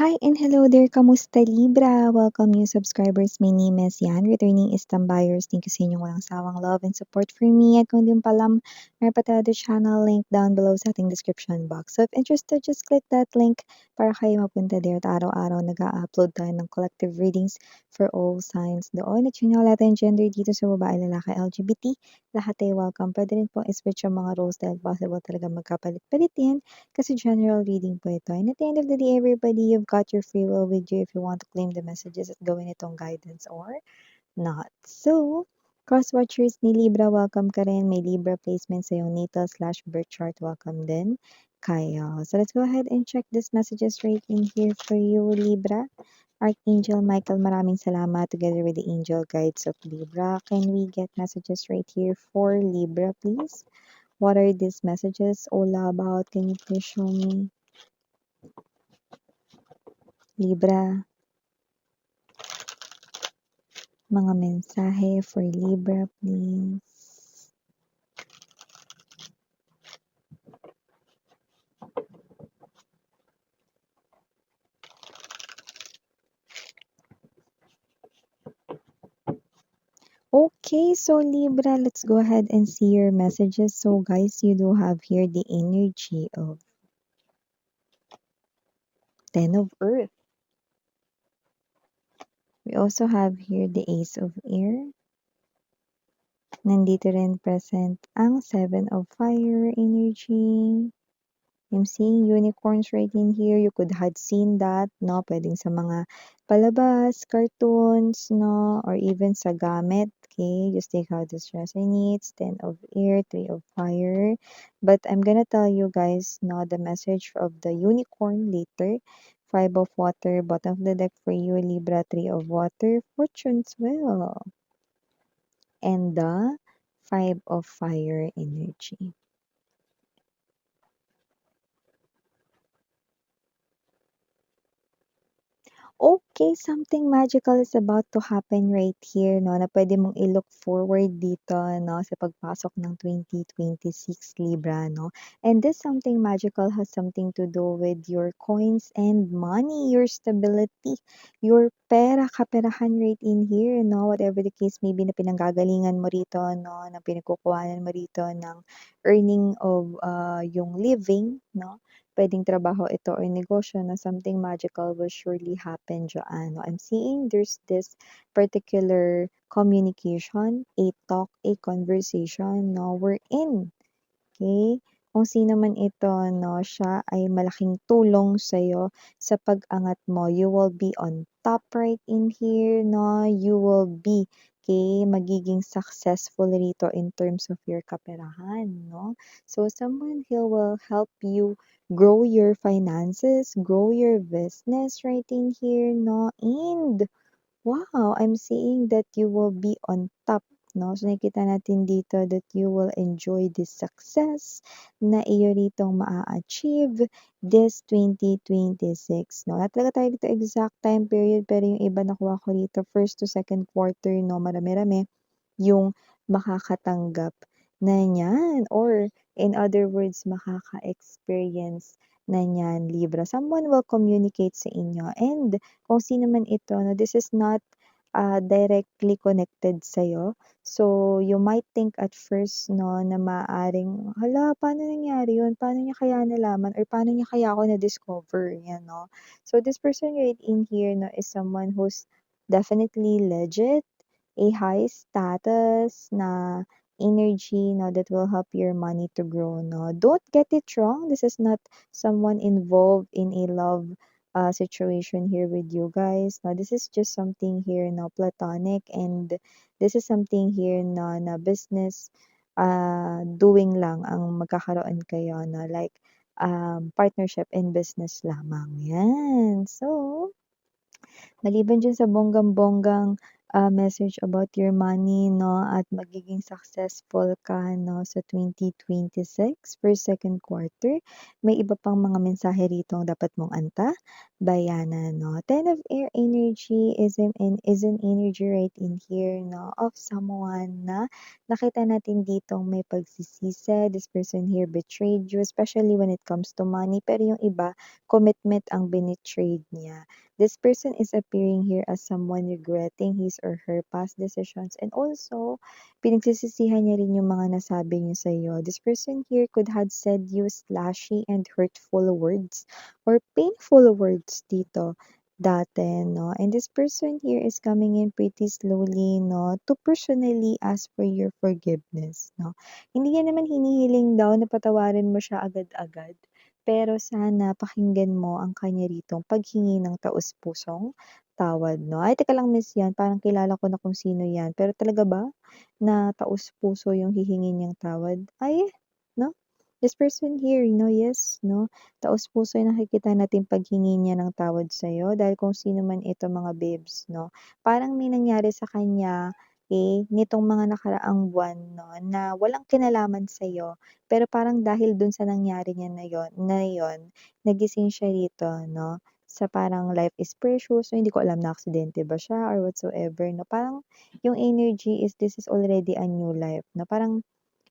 Hi and hello there, kamusta Libra? Welcome new subscribers. My name is Yan, returning Istam buyers. Thank you sa inyong walang sawang love and support for me. At kung di mo pa alam, meron pa tayo channel link down below sa ating description box. So if interested, just click that link para kayo mapunta there. At araw-araw nag-upload tayo ng collective readings for all signs doon. At yun nga, wala tayong gender dito sa babae, lalaki, LGBT. Lahat ay welcome. Pwede rin pong switch yung mga roles dahil possible talaga magkapalit-palit yan. Kasi general reading po ito. And at the end of the day, everybody, you've got your free will with you if you want to claim the messages at gawin itong guidance or not. So, cross-watchers ni Libra, welcome ka rin. May Libra placement sa iyong natal/birth chart, welcome din kayo. So, let's go ahead and check this messages right in here for you, Libra. Archangel Michael, maraming salamat together with the angel guides of Libra. Can we get messages right here for Libra, please? What are these messages all about? Can you please show me? Libra, mga mensahe for Libra, please. Okay, so Libra, let's go ahead and see your messages. So guys, you do have here the energy of Ten of Earth. We also have here the Ace of Air. Nandito rin present ang Seven of Fire energy. I'm seeing unicorns right in here. You could have seen that, no? Pwedeng sa mga palabas, cartoons, no? Or even sa gamit. Okay, just take how this resonates. 10 of air, 3 of fire. But I'm gonna tell you guys, no, the message of the unicorn later. 5 of water, bottom of the deck for you, Libra, 3 of water, fortune's well. And the 5 of fire energy. Okay, something magical is about to happen right here, no, na pwede mong i-look forward dito, no, sa pagpasok ng 2026 Libra, no. And this something magical has something to do with your coins and money, your stability, your pera, kaperahan right in here, no, whatever the case may be na pinanggagalingan mo rito, no, na pinagkukuhanan mo rito ng earning of yung living, no. Pwedeng trabaho ito or negosyo na something magical will surely happen dyan. No? I'm seeing there's this particular communication, a talk, a conversation, no, we're in. Okay? Kung sino man ito, no, siya ay malaking tulong sa'yo sa pag-angat mo. You will be on top right in here, no? You will be, okay, magiging successful rito in terms of your kaperahan, no? So, someone here will help you grow your finances, grow your business right in here, no? And wow, I'm seeing that you will be on top, no? So, nakikita natin dito that you will enjoy this success na iyo ritong maa-achieve this 2026, no? Not talaga tayo dito exact time period, pero yung iba nakuha ko dito first to second quarter, no? Marami-rami yung makakatanggap na niyan or in other words, makaka-experience na niyan, Libra. Someone will communicate sa inyo and kung sino man ito, no, this is not directly connected sa'yo. So, you might think at first, no, na maaaring, hala, paano nangyari yun? Paano niya kaya nalaman? Or paano niya kaya ako na-discover? Yan, no? So, this person right in here, no, is someone who's definitely legit, a high status na energy, no, that will help your money to grow, no. Don't get it wrong. This is not someone involved in a love situation here with you guys. No, this is just something here, no, platonic, and this is something here, no, na business doing lang ang magkakaroon kayo, no, like partnership in business lamang. Yan. So, maliban dyan sa bonggang-bonggang message about your money 'no at magiging successful ka 'no sa 2026 for second quarter. May iba pang mga mensahe ritong dapat mong antabayanan 'no. Ten of air energy is an energy right in here 'no of someone na nakita natin ditong may pagsisisi. This person here betrayed you, especially when it comes to money, pero yung iba commitment ang binitrade niya. This person is appearing here as someone regretting his or her past decisions and also pinagsisisihan niya rin yung mga nasabi niya sa'yo. This person here could have said you slashy and hurtful words or painful words dito dati, no? And this person here is coming in pretty slowly, no? To personally ask for your forgiveness, no? Hindi niya naman hinihiling daw na patawarin mo siya agad-agad. Pero sana pakinggan mo ang kanya ritong paghingi ng taos-pusong tawad 'no. Ay teka lang miss 'yan, parang kilala ko na kung sino 'yan, pero talaga ba na taos-puso yung hihingi niyang tawad? Ay, 'no, this person here, yes 'no, taos-puso yung nakikita nating paghingi niya ng tawad sa'yo dahil kung sino man ito mga babes 'no. Parang may nangyari sa kanya, nitong mga nakaraang buwan 'no, na walang kinalaman sa'yo. Pero parang dahil dun sa nangyari niya na yon, nagising siya rito 'no, sa parang life is precious. So, hindi ko alam na aksidente ba siya or whatsoever 'no. Parang yung energy is this is already a new life 'no. Parang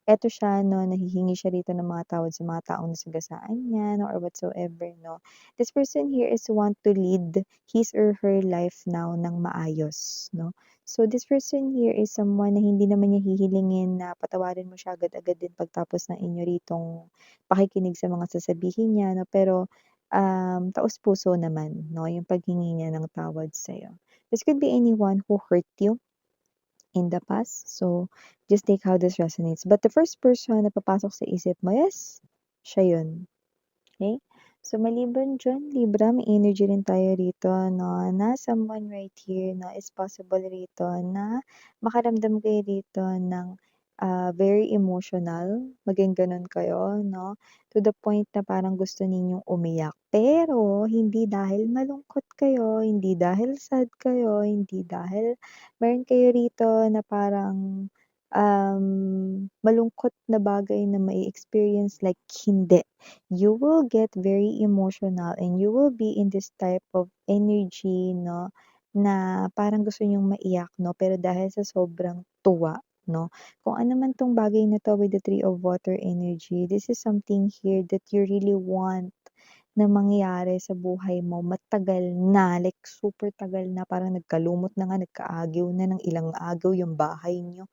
eto siya 'no, nahihingi siya rito ng mga tawad sa mga taong nasagasaan niya 'no, or whatsoever 'no. This person here is want to lead his or her life now ng maayos 'no. So, this person here is someone na hindi naman niya hihilingin na patawarin mo siya agad-agad din pagtapos ng inyo ritong pakikinig sa mga sasabihin niya 'no, pero, taos-puso naman 'no, yung paghingi niya ng tawad sa'yo. This could be anyone who hurt you in the past. So, just take how this resonates. But the first person na papasok sa isip mo, yes, siya yun. Okay? So, maliban dyan, Libra, may energy rin tayo rito, no, na someone right here, no, is possible rito na makaramdam kayo rito ng very emotional, maging ganun kayo, no, to the point na parang gusto ninyong umiyak. Pero, hindi dahil malungkot kayo, hindi dahil sad kayo, hindi dahil meron kayo rito na parang malungkot na bagay na may experience like hindi. You will get very emotional and you will be in this type of energy 'no, na parang gusto niyong maiyak 'no, pero dahil sa sobrang tuwa 'no. Kung ano man 'tong bagay na 'to with the Three of Water energy, this is something here that you really want na mangyari sa buhay mo matagal na, like super tagal na, parang nagkalumot na nga, nagkaagyo na ng ilang agaw yung bahay niyo.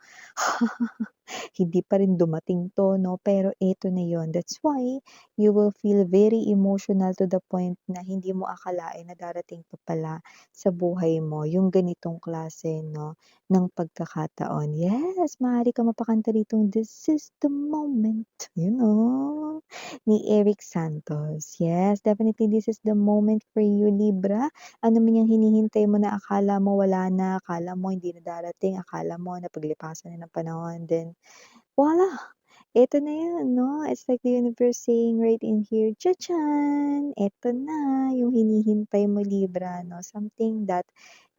Hindi pa rin dumating 'to 'no, pero eto na yon. That's why you will feel very emotional to the point na hindi mo akalain na darating pa pala sa buhay mo yung ganitong klase 'no, ng pagkakataon. Yes, maaari kang mapakanta ritong "This is the moment", ni Eric Santos. Yes, definitely this is the moment for you, Libra. Ano man yung hinihintay mo na akala mo wala na, akala mo hindi na darating, akala mo napaglipasan na ng panahon, then voila! Eto na yun 'no, it's like the universe saying right in here, "Tsa-tsan! Eto na yung hinihintay mo, Libra 'no, something that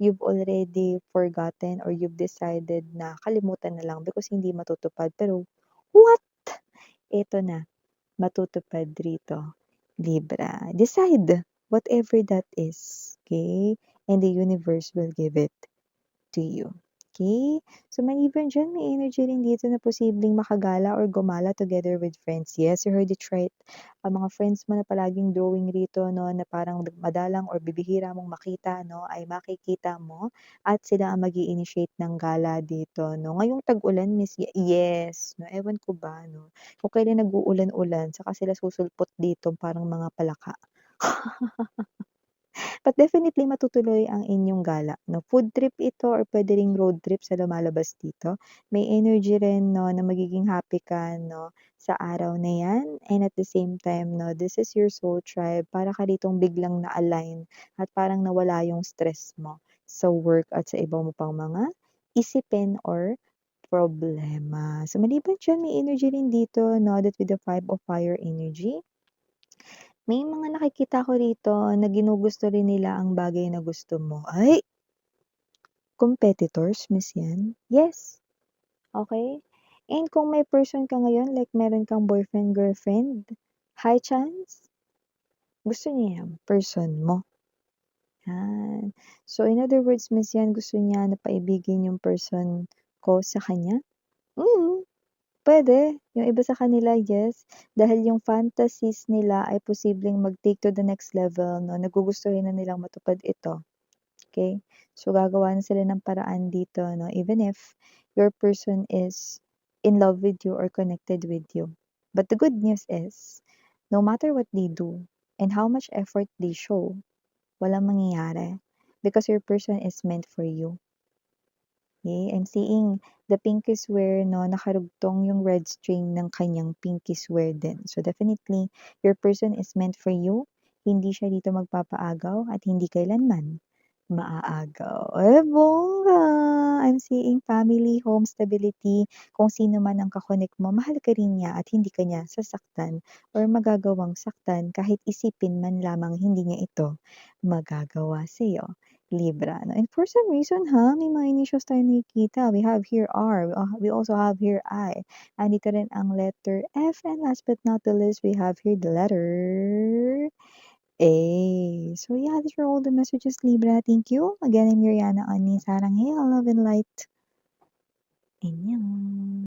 you've already forgotten or you've decided na kalimutan na lang because hindi matutupad." Pero what? Eto na, matutupad rito, Libra. Decide whatever that is, okay? And the universe will give it to you. Okay? So, maliban diyan, may energy rin dito na posibleng makagala or gumala together with friends. Yes, you heard it right. Ang mga friends mo na palaging drawing rito, no, na parang madalang or bibihira mong makita, no, ay makikita mo at sila ang mag initiate ng gala dito, no. Ngayong tag-ulan, miss, yes, no, ewan ko ba, no, kung kailan nag-uulan-ulan, saka sila susulpot dito parang mga palaka. But definitely matutuloy ang inyong gala 'no. Food trip ito or puwede ring road trip sa lumalabas dito. May energy rin 'no na magiging happy ka 'no sa araw na 'yan and at the same time 'no, this is your soul tribe. Para ka ditong biglang na-align at parang nawala yung stress mo sa work at sa iba mo pang mga isipin or problema. So maliban diyan, may energy rin dito 'no that with the 5 of fire energy, may mga nakikita ko rito na ginugusto rin nila ang bagay na gusto mo. Ay! Competitors, Miss yan? Yes, okay. And kung may person ka ngayon, like meron kang boyfriend, girlfriend, high chance, gusto niya yung person mo. Yan. So, in other words, Miss yan, gusto niya na paibigin yung person ko sa kanya? Mm. Puwede, yung iba sa kanila, yes, dahil yung fantasies nila ay posibleng mag-take to the next level 'no, nagugustuhin na nilang matupad ito, okey? So, gagawa na sila ng paraan dito 'no, even if your person is in love with you or connected with you. But the good news is, no matter what they do and how much effort they show, walang mangyayari because your person is meant for you. Okay, I'm seeing the pinky swear 'no, nakarugtong yung red string ng kanyang pinky swear din. So definitely, your person is meant for you. Hindi siya dito magpapaagaw at hindi kailanman maaagaw. Eh, bongga! I'm seeing family, home stability. Kung sino man ang ka-connect mo, mahal ka rin niya at hindi ka niya sasaktan or magagawang saktan kahit isipin man lamang hindi niya ito magagawa sa'yo. Libra, 'no? And for some reason, may mga initials tayong nakikita. We have here R, we also have here I. Andito rin ang letter F, and last but not the least, we have here the letter A. So yeah, these are all the messages, Libra. Thank you. Again, I'm Mariana on Sarang Hey, Love and Light. Annyeong.